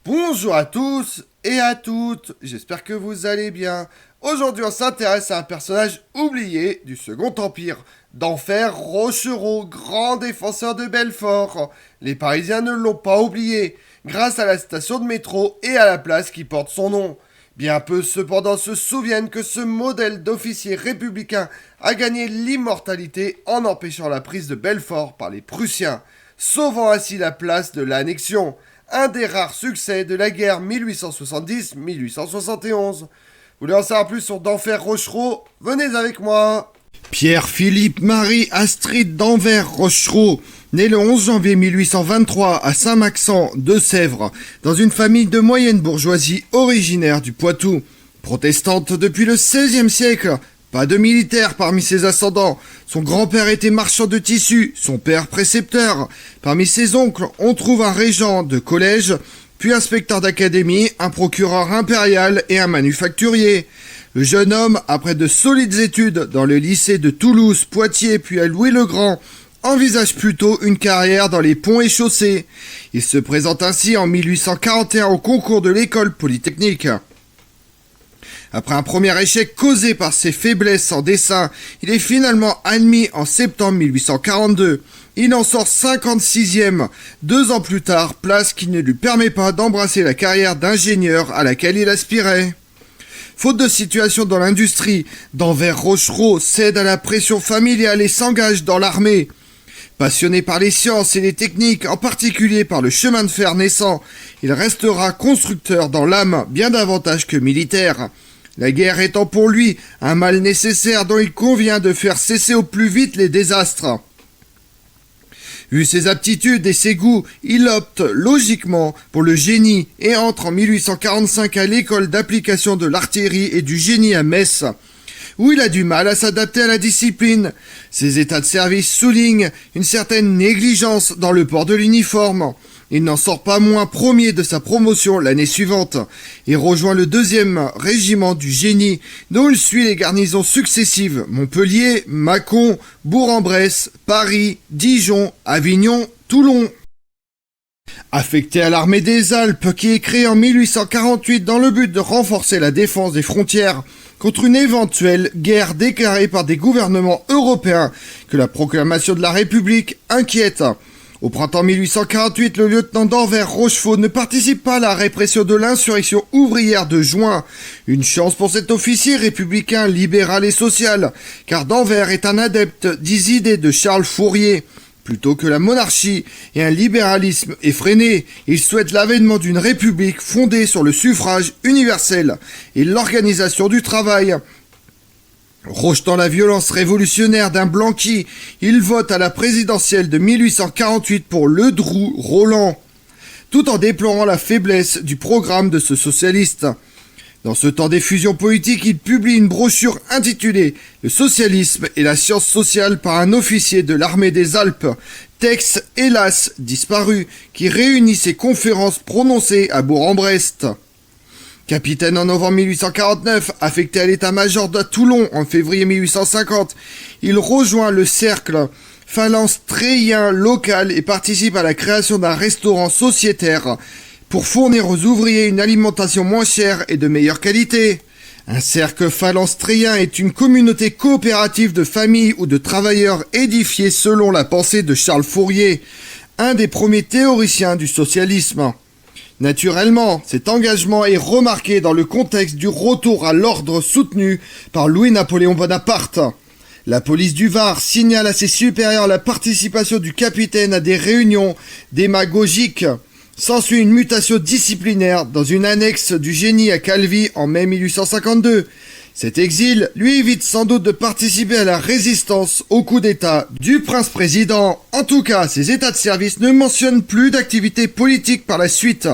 Bonjour à tous et à toutes, j'espère que vous allez bien. Aujourd'hui on s'intéresse à un personnage oublié du Second Empire, d'Enfer Rochereau, grand défenseur de Belfort. Les Parisiens ne l'ont pas oublié, grâce à la station de métro et à la place qui porte son nom. Bien peu cependant se souviennent que ce modèle d'officier républicain a gagné l'immortalité en empêchant la prise de Belfort par les Prussiens, sauvant ainsi la place de l'annexion, un des rares succès de la guerre 1870-1871. Vous voulez en savoir plus sur d'Enfer Rochereau? Venez avec moi. Pierre-Philippe Marie Astrid d'Enfer Rochereau, né le 11 janvier 1823 à Saint-Maxent, Deux-Sèvres, dans une famille de moyenne bourgeoisie originaire du Poitou. Protestante depuis le XVIe siècle, pas de militaire parmi ses ascendants. Son grand-père était marchand de tissus, son père précepteur. Parmi ses oncles, on trouve un régent de collège, puis inspecteur d'académie, un procureur impérial et un manufacturier. Le jeune homme, après de solides études dans le lycée de Toulouse, Poitiers puis à Louis-le-Grand, envisage plutôt une carrière dans les ponts et chaussées. Il se présente ainsi en 1841 au concours de l'école polytechnique. Après un premier échec causé par ses faiblesses en dessin, il est finalement admis en septembre 1842. Il en sort 56e, 2 ans plus tard, place qui ne lui permet pas d'embrasser la carrière d'ingénieur à laquelle il aspirait. Faute de situation dans l'industrie, d'Enfer Rochereau cède à la pression familiale et s'engage dans l'armée. Passionné par les sciences et les techniques, en particulier par le chemin de fer naissant, il restera constructeur dans l'âme bien davantage que militaire. La guerre étant pour lui un mal nécessaire dont il convient de faire cesser au plus vite les désastres. Vu ses aptitudes et ses goûts, il opte logiquement pour le génie et entre en 1845 à l'école d'application de l'artillerie et du génie à Metz, où il a du mal à s'adapter à la discipline. Ses états de service soulignent une certaine négligence dans le port de l'uniforme. Il n'en sort pas moins premier de sa promotion l'année suivante et rejoint le 2e régiment du génie dont il suit les garnisons successives Montpellier, Mâcon, Bourg-en-Bresse, Paris, Dijon, Avignon, Toulon. Affecté à l'armée des Alpes qui est créée en 1848 dans le but de renforcer la défense des frontières contre une éventuelle guerre déclarée par des gouvernements européens que la proclamation de la République inquiète. Au printemps 1848, le lieutenant d'Enfer Rochereau ne participe pas à la répression de l'insurrection ouvrière de juin. Une chance pour cet officier républicain, libéral et social, car d'Enfer est un adepte des idées de Charles Fourier. Plutôt que la monarchie et un libéralisme effréné, il souhaite l'avènement d'une république fondée sur le suffrage universel et l'organisation du travail. Rejetant la violence révolutionnaire d'un Blanqui, il vote à la présidentielle de 1848 pour Ledru-Rollin, tout en déplorant la faiblesse du programme de ce socialiste. Dans ce temps d'effusion politique, il publie une brochure intitulée « Le socialisme et la science sociale » par un officier de l'armée des Alpes, texte hélas disparu, qui réunit ses conférences prononcées à Bourg-en-Bresse. Capitaine en novembre 1849, affecté à l'état-major de Toulon en février 1850, il rejoint le cercle phalanstérien local et participe à la création d'un restaurant sociétaire pour fournir aux ouvriers une alimentation moins chère et de meilleure qualité. Un cercle phalanstérien est une communauté coopérative de familles ou de travailleurs édifiés selon la pensée de Charles Fourier, un des premiers théoriciens du socialisme. Naturellement, cet engagement est remarqué dans le contexte du retour à l'ordre soutenu par Louis-Napoléon Bonaparte. La police du Var signale à ses supérieurs la participation du capitaine à des réunions démagogiques. S'ensuit une mutation disciplinaire dans une annexe du génie à Calvi en mai 1852. Cet exil lui évite sans doute de participer à la résistance au coup d'État du prince-président. En tout cas, ses états de service ne mentionnent plus d'activité politique par la suite.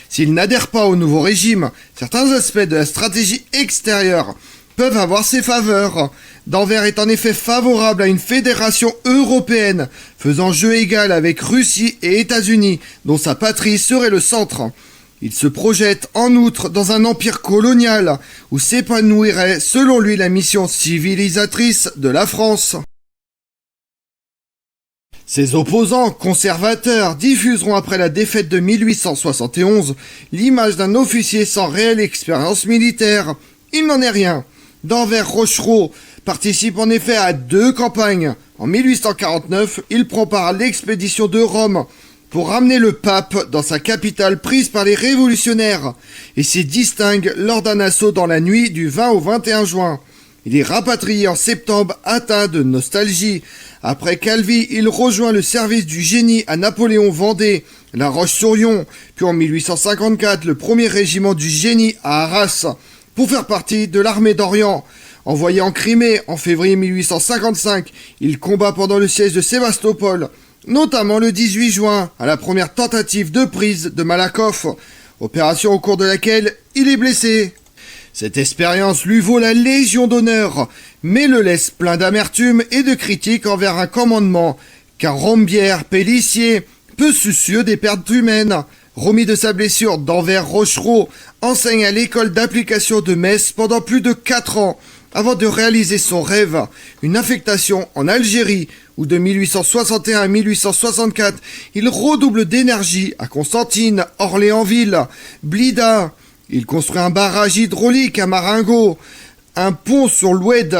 S'il n'adhère pas au nouveau régime, certains aspects de la stratégie extérieure peuvent avoir ses faveurs. D'Enfer est en effet favorable à une fédération européenne, faisant jeu égal avec Russie et États-Unis, dont sa patrie serait le centre. Il se projette en outre dans un empire colonial, où s'épanouirait selon lui la mission civilisatrice de la France. Ses opposants conservateurs diffuseront après la défaite de 1871 l'image d'un officier sans réelle expérience militaire. Il n'en est rien. D'Envers Rochereau participe en effet à 2 campagnes. En 1849, il prend part à l'expédition de Rome pour ramener le pape dans sa capitale prise par les révolutionnaires et s'y distingue lors d'un assaut dans la nuit du 20 au 21 juin. Il est rapatrié en septembre atteint de nostalgie. Après Calvi, il rejoint le service du génie à Napoléon Vendée, La Roche-sur-Yon, puis en 1854 le 1er régiment du génie à Arras, pour faire partie de l'armée d'Orient. Envoyé en Crimée en février 1855, il combat pendant le siège de Sébastopol, notamment le 18 juin, à la première tentative de prise de Malakoff, opération au cours de laquelle il est blessé. Cette expérience lui vaut la Légion d'honneur, mais le laisse plein d'amertume et de critiques envers un commandement, car Rombière, pélicier, peu soucieux des pertes humaines, remis de sa blessure d'Envers Rochereau, enseigne à l'école d'application de Metz pendant plus de 4 ans, avant de réaliser son rêve, une affectation en Algérie, où de 1861 à 1864, il redouble d'énergie à Constantine, Orléansville, Blida. Il construit un barrage hydraulique à Marengo, un pont sur l'Oued,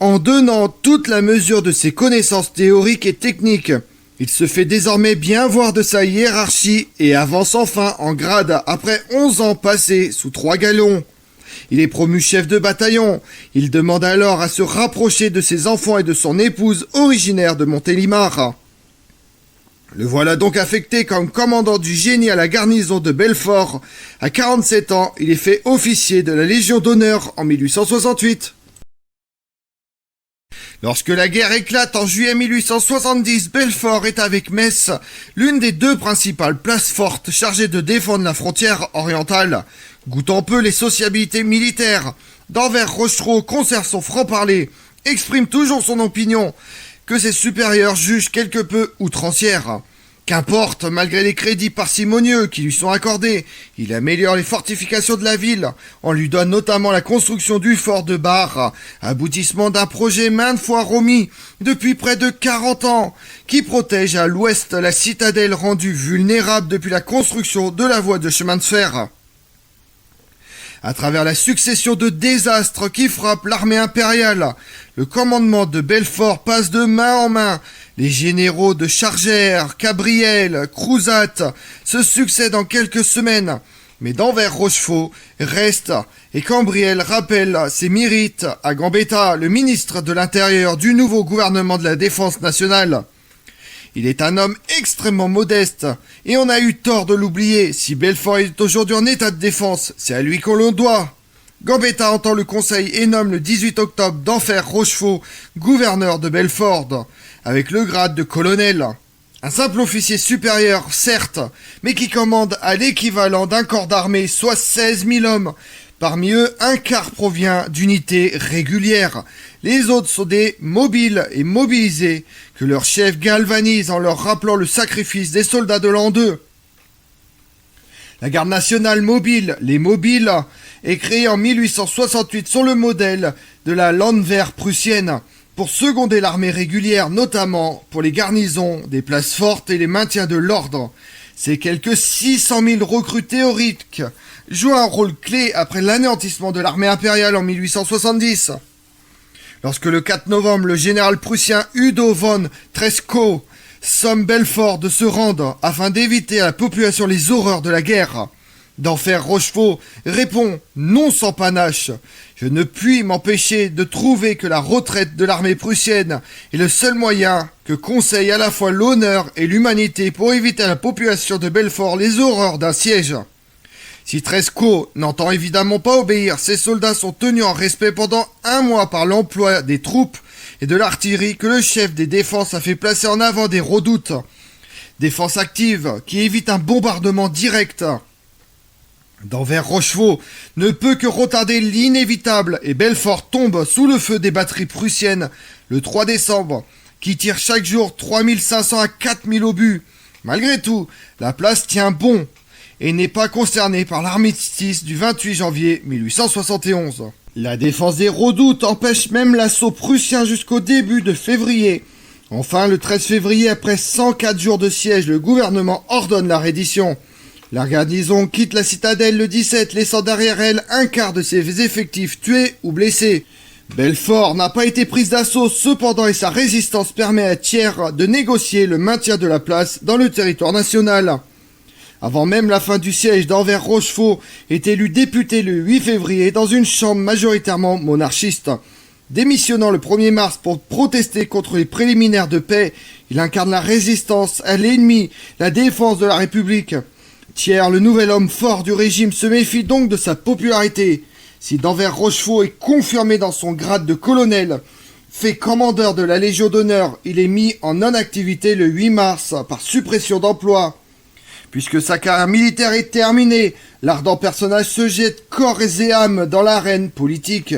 en donnant toute la mesure de ses connaissances théoriques et techniques. Il se fait désormais bien voir de sa hiérarchie et avance enfin en grade après 11 ans passés sous 3 galons. Il est promu chef de bataillon. Il demande alors à se rapprocher de ses enfants et de son épouse originaire de Montélimar. Le voilà donc affecté comme commandant du génie à la garnison de Belfort. À 47 ans, il est fait officier de la Légion d'honneur en 1868. Lorsque la guerre éclate en juillet 1870, Belfort est avec Metz, l'une des 2 principales places fortes chargées de défendre la frontière orientale. Goûtant peu les sociabilités militaires, d'Envers Rochereau conserve son franc-parler, exprime toujours son opinion, que ses supérieurs jugent quelque peu outrancière. Qu'importe, malgré les crédits parcimonieux qui lui sont accordés, il améliore les fortifications de la ville. On lui donne notamment la construction du fort de Bar, aboutissement d'un projet maintes fois remis depuis près de 40 ans, qui protège à l'ouest la citadelle rendue vulnérable depuis la construction de la voie de chemin de fer. À travers la succession de désastres qui frappent l'armée impériale, le commandement de Belfort passe de main en main. Les généraux de Chargère, Cabriel, Crouzat se succèdent en quelques semaines. Mais d'Envers Rochefort reste et Cambriel rappelle ses mérites à Gambetta, le ministre de l'Intérieur du nouveau gouvernement de la Défense nationale. Il est un homme extrêmement modeste, et on a eu tort de l'oublier. Si Belfort est aujourd'hui en état de défense, c'est à lui qu'on le doit. Gambetta entend le conseil et nomme le 18 octobre d'Envers Rochefort gouverneur de Belfort, avec le grade de colonel. Un simple officier supérieur, certes, mais qui commande à l'équivalent d'un corps d'armée, soit 16 000 hommes. Parmi eux, un quart provient d'unités régulières. Les autres sont des mobiles et mobilisés, que leur chef galvanise en leur rappelant le sacrifice des soldats de l'an 2. La garde nationale mobile, les mobiles, est créée en 1868 sur le modèle de la Landwehr prussienne, pour seconder l'armée régulière, notamment pour les garnisons des places fortes et les maintiens de l'ordre. Ces quelques 600 000 recrues théoriques jouent un rôle clé après l'anéantissement de l'armée impériale en 1870. Lorsque le 4 novembre, le général prussien Udo von Tresckow somme Belfort de se rendre afin d'éviter à la population les horreurs de la guerre, d'Envers Rochefort répond non sans panache. Je ne puis m'empêcher de trouver que la retraite de l'armée prussienne est le seul moyen que conseille à la fois l'honneur et l'humanité pour éviter à la population de Belfort les horreurs d'un siège. Si Tresckow n'entend évidemment pas obéir, ses soldats sont tenus en respect pendant 1 mois par l'emploi des troupes et de l'artillerie que le chef des défenses a fait placer en avant des redoutes. Défense active qui évite un bombardement direct. D'Envers Rochefort ne peut que retarder l'inévitable et Belfort tombe sous le feu des batteries prussiennes le 3 décembre, qui tirent chaque jour 3500 à 4000 obus. Malgré tout, la place tient bon et n'est pas concernée par l'armistice du 28 janvier 1871. La défense des redoutes empêche même l'assaut prussien jusqu'au début de février, Enfin, le 13 février, après 104 jours de siège, le gouvernement ordonne la reddition. La garnison quitte la citadelle le 17, laissant derrière elle un quart de ses effectifs tués ou blessés. Belfort n'a pas été prise d'assaut cependant et sa résistance permet à Thiers de négocier le maintien de la place dans le territoire national. Avant même la fin du siège, d'Anvers-Rochefort est élu député le 8 février dans une chambre majoritairement monarchiste. Démissionnant le 1er mars pour protester contre les préliminaires de paix, il incarne la résistance à l'ennemi, la défense de la République. Thiers, le nouvel homme fort du régime, se méfie donc de sa popularité. Si d'Anvers-Rochefort est confirmé dans son grade de colonel, fait commandeur de la Légion d'honneur, il est mis en non-activité le 8 mars par suppression d'emploi. Puisque sa carrière militaire est terminée, l'ardent personnage se jette corps et âme dans l'arène politique.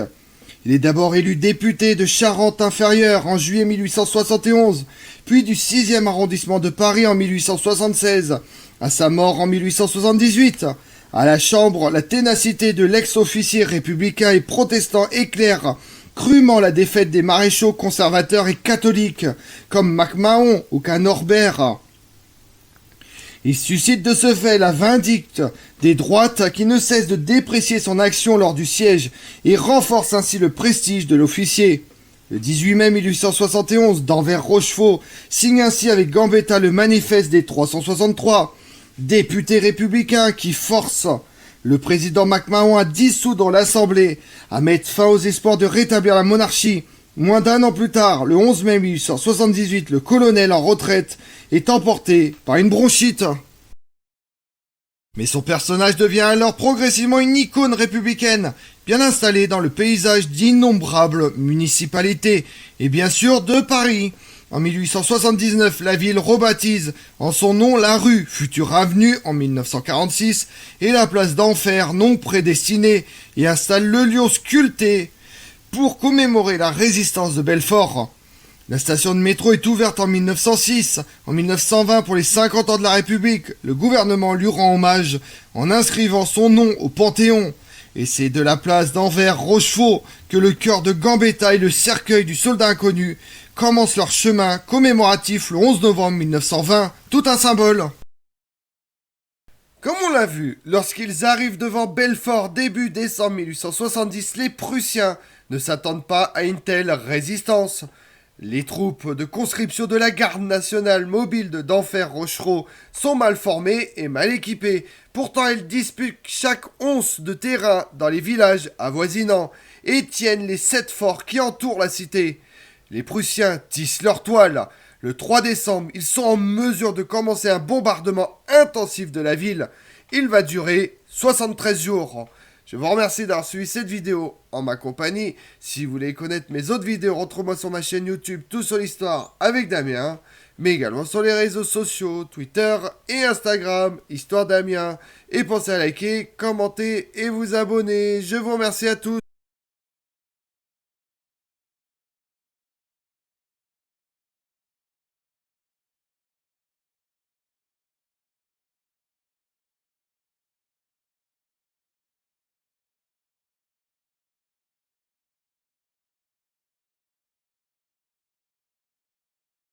Il est d'abord élu député de Charente-Inférieure en juillet 1871, puis du 6e arrondissement de Paris en 1876, à sa mort en 1878. À la Chambre, la ténacité de l'ex-officier républicain et protestant éclaire crûment la défaite des maréchaux conservateurs et catholiques, comme MacMahon ou Norbert. Il suscite de ce fait la vindicte des droites qui ne cessent de déprécier son action lors du siège et renforce ainsi le prestige de l'officier. Le 18 mai 1871, d'Anvers-Rochefort signe ainsi avec Gambetta le manifeste des 363, députés républicains qui force le président MacMahon à dissoudre l'Assemblée, à mettre fin aux espoirs de rétablir la monarchie. Moins d'un an plus tard, le 11 mai 1878, le colonel en retraite est emporté par une bronchite. Mais son personnage devient alors progressivement une icône républicaine, bien installée dans le paysage d'innombrables municipalités, et bien sûr de Paris. En 1879, la ville rebaptise en son nom la rue, future avenue en 1946, et la place d'Enfer, nom prédestiné, et installe le lion sculpté pour commémorer la résistance de Belfort. La station de métro est ouverte en 1906. En 1920, pour les 50 ans de la République, le gouvernement lui rend hommage en inscrivant son nom au Panthéon. Et c'est de la place d'Anvers-Rochefort que le cœur de Gambetta et le cercueil du soldat inconnu commencent leur chemin commémoratif le 11 novembre 1920, tout un symbole. Comme on l'a vu, lorsqu'ils arrivent devant Belfort début décembre 1870, les Prussiens ne s'attendent pas à une telle résistance. Les troupes de conscription de la garde nationale mobile de d'Anvers-Rochefort sont mal formées et mal équipées. Pourtant, elles disputent chaque once de terrain dans les villages avoisinants et tiennent les 7 forts qui entourent la cité. Les Prussiens tissent leur toile. Le 3 décembre, ils sont en mesure de commencer un bombardement intensif de la ville. Il va durer 73 jours. Je vous remercie d'avoir suivi cette vidéo en ma compagnie. Si vous voulez connaître mes autres vidéos, retrouvez-moi sur ma chaîne YouTube Tout sur l'Histoire avec Damien, mais également sur les réseaux sociaux, Twitter et Instagram, Histoire Damien. Et pensez à liker, commenter et vous abonner. Je vous remercie à tous.